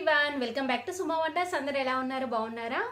Everyone welcome back to Suma wonders. అందరూ ఎలా ఉన్నారు? బాగున్నారా?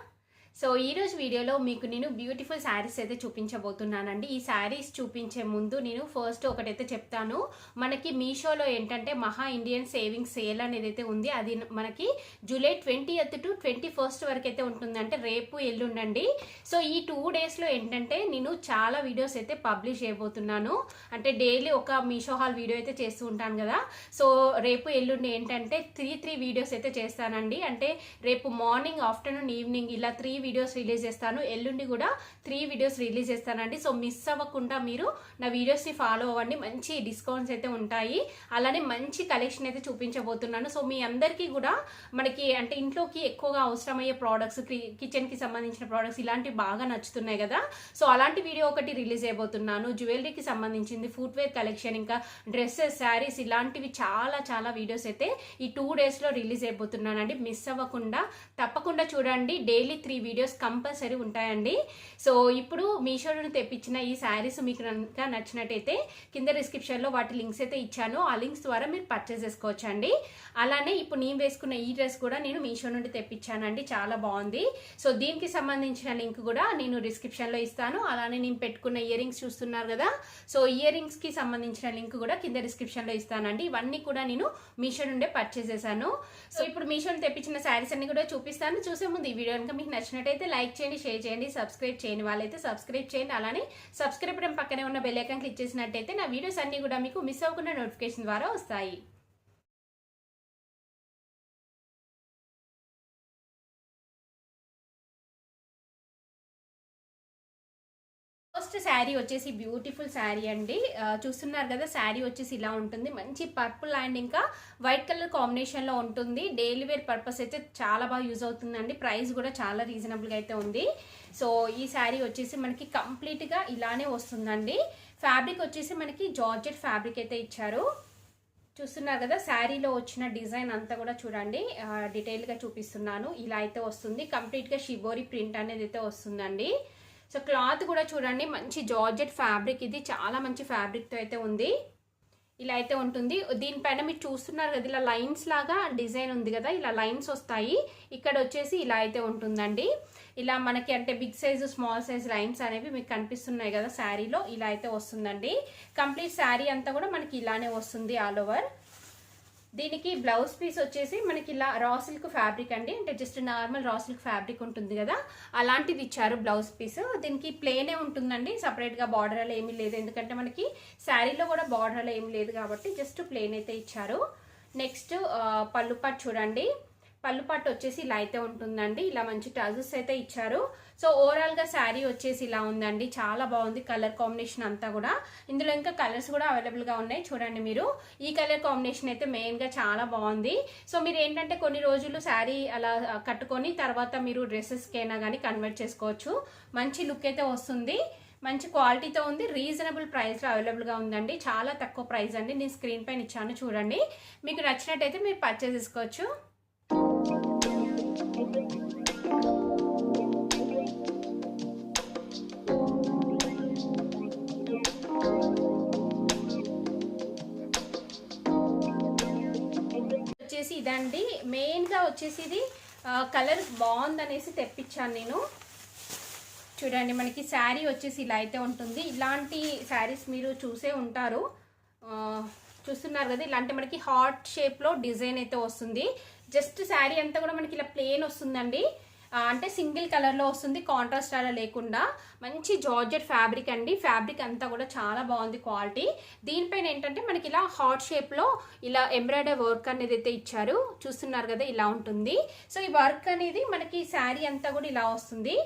సో ఈ రోజు వీడియోలో మీకు నేను బ్యూటిఫుల్ శారీస్ అయితే చూపించబోతున్నానండి. ఈ శారీస్ చూపించే ముందు నేను ఫస్ట్ ఒకటైతే చెప్తాను. మనకి మీషోలో ఏంటంటే మహా ఇండియన్ సేవింగ్ సేల్ అనేది అయితే ఉంది. అది మనకి జూలై 20th to 21st వరకు అయితే ఉంటుంది, అంటే రేపు ఎల్లుండండి. సో ఈ 2 daysలో ఏంటంటే నేను చాలా వీడియోస్ అయితే పబ్లిష్ చేయబోతున్నాను. అంటే డైలీ ఒక మీషో హాల్ వీడియో అయితే చేస్తూ ఉంటాను కదా. సో రేపు ఎల్లుండి ఏంటంటే 3 వీడియోస్ అయితే చేస్తానండి. అంటే రేపు మార్నింగ్, ఆఫ్టర్నూన్, ఈవినింగ్ ఇలా 3 వీడియోస్ రిలీజ్ చేస్తాను. ఎల్లుండి కూడా 3 వీడియోస్ రిలీజ్ చేస్తానండి. సో మిస్ అవ్వకుండా మీరు నా వీడియోస్ ని ఫాలో అవ్వండి. మంచి డిస్కౌంట్స్ అయితే ఉంటాయి, అలానే మంచి కలెక్షన్ అయితే చూపించబోతున్నాను. సో మీ అందరికీ కూడా మనకి అంటే ఇంట్లోకి ఎక్కువగా అవసరమయ్యే ప్రోడక్ట్స్, కిచెన్ కి సంబంధించిన ప్రోడక్ట్స్ ఇలాంటివి బాగా నచ్చుతున్నాయి కదా. సో అలాంటి వీడియో ఒకటి రిలీజ్ అయిపోతున్నాను. జ్యువెలరీకి సంబంధించింది, ఫుట్వేర్ కలెక్షన్, ఇంకా డ్రెస్సెస్, శారీస్ ఇలాంటివి చాలా చాలా వీడియోస్ అయితే ఈ 2 daysలో రిలీజ్ అయిపోతున్నానండి. మిస్ అవ్వకుండా తప్పకుండా చూడండి. డైలీ 3 వీడియోస్ కంపల్సరీ ఉంటాయండి. సో ఇప్పుడు మీషో నుండి తెప్పించిన ఈ శారీస్ మీకు కనుక నచ్చినట్టయితే కింద డిస్క్రిప్షన్లో వాటి లింక్స్ అయితే ఇచ్చాను. ఆ లింక్స్ ద్వారా మీరు పర్చేస్ చేసుకోవచ్చు అండి. అలానే ఇప్పుడు నేను వేసుకున్న ఈ డ్రెస్ కూడా నేను మీషో నుండి తెప్పించానండి, చాలా బాగుంది. సో దీనికి సంబంధించిన లింక్ కూడా నేను డిస్క్రిప్షన్లో ఇస్తాను. అలానే నేను పెట్టుకున్న ఇయర్ రింగ్స్ చూస్తున్నారు కదా, సో ఇయర్ రింగ్స్ కి సంబంధించిన లింక్ కూడా కింద డిస్క్రిప్షన్లో ఇస్తానండి. ఇవన్నీ కూడా నేను మీషో నుండే పర్చేస్ చేశాను. సో ఇప్పుడు మీషో నుండి తెప్పించిన శారీస్ అన్ని కూడా చూపిస్తాను. చూసే ముందు ఈ వీడియో కనుక మీకు నచ్చినట్టయితే లైక్ చేయండి, షేర్ చేయండి, సబ్స్క్రైబ్ చేయని వాళ్ళైతే సబ్స్క్రైబ్ చేయండి. అలానే సబ్స్క్రైబ్ బటన్ పక్కనే ఉన్న బెల్ ఐకాన్ క్లిక్ చేసినట్టయితే నా వీడియోస్ అన్ని కూడా మీకు మిస్ అవ్వకుండా నోటిఫికేషన్ ద్వారా వస్తాయి. ఫస్ట్ శారీ వచ్చేసి బ్యూటిఫుల్ శారీ అండి. చూస్తున్నారు కదా, శారీ వచ్చేసి ఇలా ఉంటుంది. మంచి పర్పుల్ అండ్ ఇంకా వైట్ కలర్ కాంబినేషన్ లో ఉంటుంది. డైలీ వేర్ పర్పస్ అయితే చాలా బాగా యూజ్ అవుతుందండి. ప్రైస్ కూడా చాలా రీజనబుల్ గా అయితే ఉంది. సో ఈ శారీ వచ్చేసి మనకి కంప్లీట్ గా ఇలానే వస్తుందండి. ఫ్యాబ్రిక్ వచ్చేసి మనకి జార్జెట్ ఫ్యాబ్రిక్ అయితే ఇచ్చారు. చూస్తున్నారు కదా, శారీలో వచ్చిన డిజైన్ అంతా కూడా చూడండి, డీటెయిల్ గా చూపిస్తున్నాను. ఇలా అయితే వస్తుంది. కంప్లీట్ గా షిబోరి ప్రింట్ అనేది అయితే వస్తుందండి. సో క్లాత్ కూడా చూడండి, మంచి జార్జెట్ ఫ్యాబ్రిక్, ఇది చాలా మంచి ఫ్యాబ్రిక్తో అయితే ఉంది. ఇలా అయితే ఉంటుంది. దీనిపైన మీరు చూస్తున్నారు కదా, ఇలా లైన్స్ లాగా డిజైన్ ఉంది కదా, ఇలా లైన్స్ వస్తాయి. ఇక్కడ వచ్చేసి ఇలా అయితే ఉంటుందండి. ఇలా మనకి అంటే big size, small size lines అనేవి మీకు కనిపిస్తున్నాయి కదా శారీలో, ఇలా అయితే వస్తుందండి. కంప్లీట్ శారీ అంతా కూడా మనకి ఇలానే వస్తుంది ఆల్ ఓవర్. దీనికి బ్లౌజ్ పీస్ వచ్చేసి మనకి ఇలా రా సిల్క్ ఫ్యాబ్రిక్ అండి, అంటే just normal raw silk fabric ఉంటుంది కదా, అలాంటిది ఇచ్చారు బ్లౌజ్ పీస్. దీనికి ప్లేనే ఉంటుందండి, సపరేట్గా బార్డర్ అలా ఏమీ లేదు, ఎందుకంటే మనకి శారీలో కూడా బార్డర్ అలా ఏమీ లేదు కాబట్టి జస్ట్ ప్లేన్ అయితే ఇచ్చారు. నెక్స్ట్ పళ్ళు పాటు చూడండి, పళ్ళు పాటు వచ్చేసి ఇలా అయితే ఉంటుందండి. ఇలా మంచి టజల్స్ అయితే ఇచ్చారు. సో ఓవరాల్ గా శారీ వచ్చేసి ఇలా ఉందండి, చాలా బాగుంది. కలర్ కాంబినేషన్ అంతా కూడా, ఇందులో ఇంకా కలర్స్ కూడా అవైలబుల్ గా ఉన్నాయి. చూడండి మీరు, ఈ కలర్ కాంబినేషన్ అయితే మెయిన్ గా చాలా బాగుంది. సో మీరు ఏంటంటే కొన్ని రోజులు శారీ అలా కట్టుకొని తర్వాత మీరు డ్రెస్సెస్ కి అయినా కానీ కన్వర్ట్ చేసుకోవచ్చు. మంచి లుక్ అయితే వస్తుంది, మంచి క్వాలిటీతో ఉంది. రీజనబుల్ ప్రైస్ లో అవైలబుల్ గా ఉందండి, చాలా తక్కువ ప్రైస్ అండి. నేను స్క్రీన్ పైన ఇచ్చాను చూడండి. మీకు నచ్చినట్టయితే మీరు పర్చేస్ చేసుకోవచ్చు. వచ్చేసి ఇదండి, మెయిన్ గా వచ్చేసి ఇది కలర్ బాగుందనేసి తెప్పించాను నేను. చూడండి, మనకి శారీ వచ్చేసి ఇలా అయితే ఉంటుంది. ఇలాంటి శారీస్ మీరు చూసే ఉంటారు, చూస్తున్నారు కదా. ఇలాంటి మనకి హార్ట్ షేప్ లో డిజైన్ అయితే వస్తుంది. జస్ట్ శారీ అంతా కూడా మనకి ఇలా ప్లేన్ వస్తుందండి, అంటే సింగిల్ కలర్ లో వస్తుంది, కాంట్రాస్ట్ అలా లేకుండా. మంచి జార్జెట్ ఫ్యాబ్రిక్ అండి, ఫ్యాబ్రిక్ అంతా కూడా చాలా బాగుంది క్వాలిటీ. దీనిపైన ఏంటంటే మనకి ఇలా హార్ట్ షేప్ లో ఇలా ఎంబ్రాయిడరీ వర్క్ అనేది అయితే ఇచ్చారు. చూస్తున్నారు కదా, ఇలా ఉంటుంది. సో ఈ వర్క్ అనేది మనకి శారీ అంతా కూడా ఇలా వస్తుంది.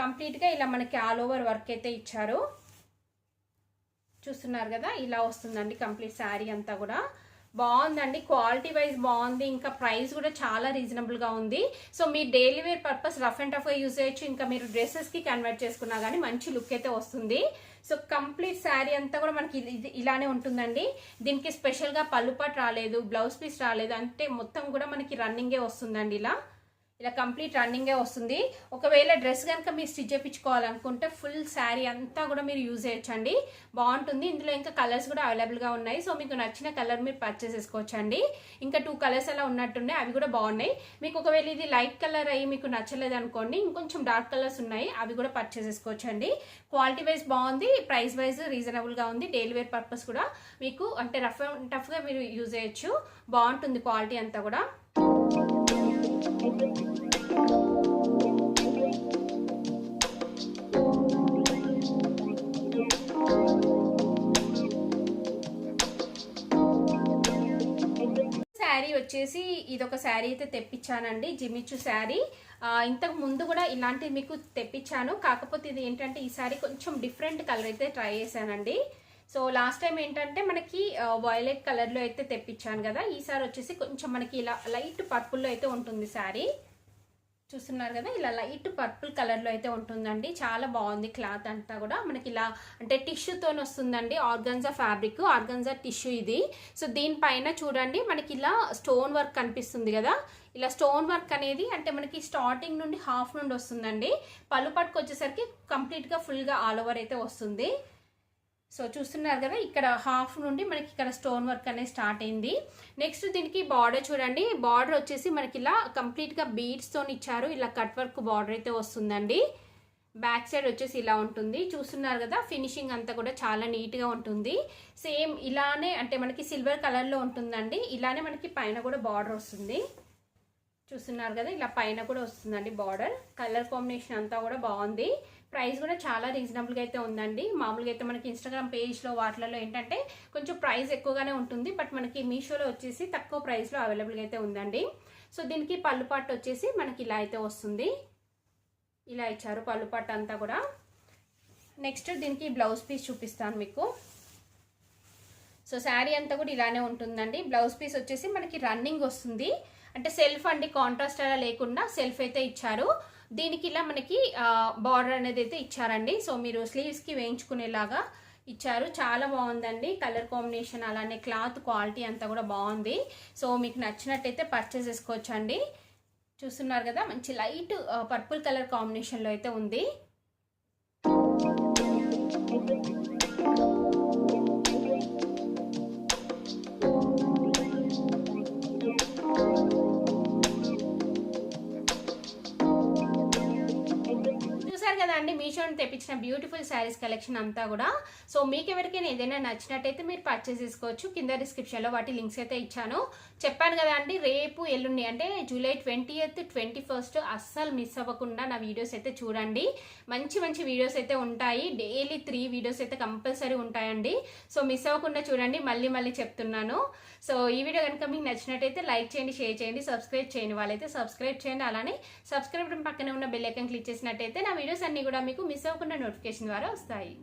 కంప్లీట్ గా ఇలా మనకి ఆల్ ఓవర్ వర్క్ అయితే ఇచ్చారు. చూస్తున్నారు కదా, ఇలా వస్తుందండి కంప్లీట్ శారీ అంతా కూడా. బాగుందండి, క్వాలిటీ వైజ్ బాగుంది, ఇంకా ప్రైస్ కూడా చాలా రీజనబుల్ గా ఉంది. సో మీరు daily wear purpose rough and tough గా యూజ్ చేయొచ్చు, ఇంకా మీరు డ్రెస్సెస్ కి కన్వర్ట్ చేసుకున్నా కానీ మంచి లుక్ అయితే వస్తుంది. సో కంప్లీట్ శారీ అంతా కూడా మనకి ఇలానే ఉంటుందండి. దీనికి స్పెషల్ గా పళ్ళు పాటు రాలేదు, బ్లౌజ్ పీస్ రాలేదు, అంటే మొత్తం కూడా మనకి రన్నింగే వస్తుందండి. ఇలా కంప్లీట్ రన్నింగే వస్తుంది. ఒకవేళ డ్రెస్ కనుక మీరు స్టిచ్ చేయించుకోవాలనుకుంటే ఫుల్ శారీ అంతా కూడా మీరు యూజ్ చేయొచ్చండి, బాగుంటుంది. ఇందులో ఇంకా కలర్స్ కూడా అవైలబుల్గా ఉన్నాయి. సో మీకు నచ్చిన కలర్ మీరు పర్చేస్ చేసుకోవచ్చండి. ఇంకా 2 కలర్స్ అలా ఉన్నట్టున్నాయి, అవి కూడా బాగున్నాయి. మీకు ఒకవేళ ఇది లైట్ కలర్ అయ్యి మీకు నచ్చలేదు అనుకోండి, ఇంకొంచెం డార్క్ కలర్స్ ఉన్నాయి, అవి కూడా పర్చేస్ చేసుకోవచ్చండి. క్వాలిటీ వైజ్ బాగుంది, ప్రైస్ వైజ్ రీజనబుల్గా ఉంది. డైలీ వేర్ పర్పస్ కూడా మీకు అంటే రఫ్ అండ్ టఫ్గా మీరు యూజ్ చేయొచ్చు, బాగుంటుంది క్వాలిటీ అంతా కూడా. శారీ వచ్చేసి ఇదొక శారీ అయితే తెప్పించానండి, జిమిచ్చు శారీ. ఇంతకు ముందు కూడా ఇలాంటివి మీకు తెప్పించాను, కాకపోతే ఇది ఏంటంటే ఈసారి కొంచెం డిఫరెంట్ కలర్ అయితే ట్రై చేశానండి. సో లాస్ట్ టైం ఏంటంటే మనకి వైలెట్ కలర్లో అయితే తెప్పించాను కదా, ఈసారి వచ్చేసి కొంచెం మనకి ఇలా లైట్ పర్పుల్లో అయితే ఉంటుంది శారీ. చూస్తున్నారు కదా, ఇలా లైట్ పర్పుల్ కలర్లో అయితే ఉంటుందండి, చాలా బాగుంది. క్లాత్ అంతా కూడా మనకి ఇలా అంటే టిష్యూతో వస్తుందండి, ఆర్గన్జా ఫ్యాబ్రిక్, ఆర్గన్జా టిష్యూ ఇది. సో దీనిపైన చూడండి మనకి ఇలా స్టోన్ వర్క్ కనిపిస్తుంది కదా, ఇలా స్టోన్ వర్క్ అనేది అంటే మనకి స్టార్టింగ్ నుండి హాఫ్ నుండి వస్తుందండి, పళ్ళు పట్టుకు వచ్చేసరికి కంప్లీట్గా ఫుల్గా ఆల్ ఓవర్ అయితే వస్తుంది. సో చూస్తున్నారు కదా, ఇక్కడ హాఫ్ నుండి మనకి ఇక్కడ స్టోన్ వర్క్ అనేది స్టార్ట్ అయింది. నెక్స్ట్ దీనికి బార్డర్ చూడండి, బార్డర్ వచ్చేసి మనకి ఇలా కంప్లీట్గా బీడ్స్తో ఇచ్చారు, ఇలా కట్ వర్క్ బార్డర్ అయితే వస్తుందండి. బ్యాక్ సైడ్ వచ్చేసి ఇలా ఉంటుంది, చూస్తున్నారు కదా, ఫినిషింగ్ అంతా కూడా చాలా నీట్గా ఉంటుంది. సేమ్ ఇలానే అంటే మనకి సిల్వర్ కలర్లో ఉంటుందండి, ఇలానే మనకి పైన కూడా బార్డర్ వస్తుంది. చూస్తున్నారు కదా, ఇలా పైన కూడా వస్తుందండి బార్డర్. కలర్ కాంబినేషన్ అంతా కూడా బాగుంది. ప్రైస్ కూడా చాలా రీజనబుల్గా అయితే ఉందండి. మామూలుగా అయితే మనకి ఇన్స్టాగ్రామ్ పేజ్లో వాటిలలో ఏంటంటే కొంచెం ప్రైస్ ఎక్కువగానే ఉంటుంది, బట్ మనకి మీషోలో వచ్చేసి తక్కువ ప్రైస్లో అవైలబుల్గా అయితే ఉందండి. సో దీనికి పళ్ళు పాటు వచ్చేసి మనకి ఇలా అయితే వస్తుంది, ఇలా ఇచ్చారు పళ్ళు పాటు అంతా కూడా. నెక్స్ట్ దీనికి బ్లౌజ్ పీస్ చూపిస్తాను మీకు. సో శారీ అంతా కూడా ఇలానే ఉంటుందండి. బ్లౌజ్ పీస్ వచ్చేసి మనకి రన్నింగ్ వస్తుంది, అంటే సెల్ఫ్ అండి, కాంట్రాస్ట్ అలా లేకుండా సెల్ఫ్ అయితే ఇచ్చారు. దీనికి ఇలా మనకి బార్డర్ అనేది అయితే ఇచ్చారండి. సో మీరు స్లీవ్స్కి వేయించుకునేలాగా ఇచ్చారు, చాలా బాగుందండి. కలర్ కాంబినేషన్ అలానే క్లాత్ క్వాలిటీ అంతా కూడా బాగుంది. సో మీకు నచ్చినట్టయితే పర్చేస్ చేసుకోవచ్చండి. చూస్తున్నారు కదా, మంచి లైట్ పర్పుల్ కలర్ కాంబినేషన్లో అయితే ఉంది. కదండి మీషో తెప్పించిన బ్యూటిఫుల్ శారీస్ కలెక్షన్ అంతా కూడా. సో మీకు ఎవరికైనా ఏదైనా నచ్చినట్టయితే మీరు పర్చేస్ చేసుకోవచ్చు, కింద డిస్క్రిప్షన్లో వాటి లింక్స్ అయితే ఇచ్చాను. చెప్పాను కదా అండి, రేపు ఎల్లుండి అంటే జూలై 20th 21st అస్సలు మిస్ అవ్వకుండా నా వీడియోస్ అయితే చూడండి. మంచి మంచి వీడియోస్ అయితే ఉంటాయి, డైలీ 3 వీడియోస్ అయితే కంపల్సరీ ఉంటాయండి. సో మిస్ అవ్వకుండా చూడండి, మళ్ళీ మళ్ళీ చెప్తున్నాను. సో ఈ వీడియో కనుక మీకు నచ్చినట్టయితే లైక్ చేయండి, షేర్ చేయండి, సబ్స్క్రైబ్ చేయని వాళ్ళైతే సబ్స్క్రైబ్ చేయండి. అలానే సబ్స్క్రైబ్ పక్కనే ఉన్న బెల్ ఐకాన్ క్లిక్ చేసినట్టయితే నా వీడియోస్ అన్ని కూడా మీకు మిస్ అవ్వకుండా నోటిఫికేషన్ ద్వారా వస్తాయి.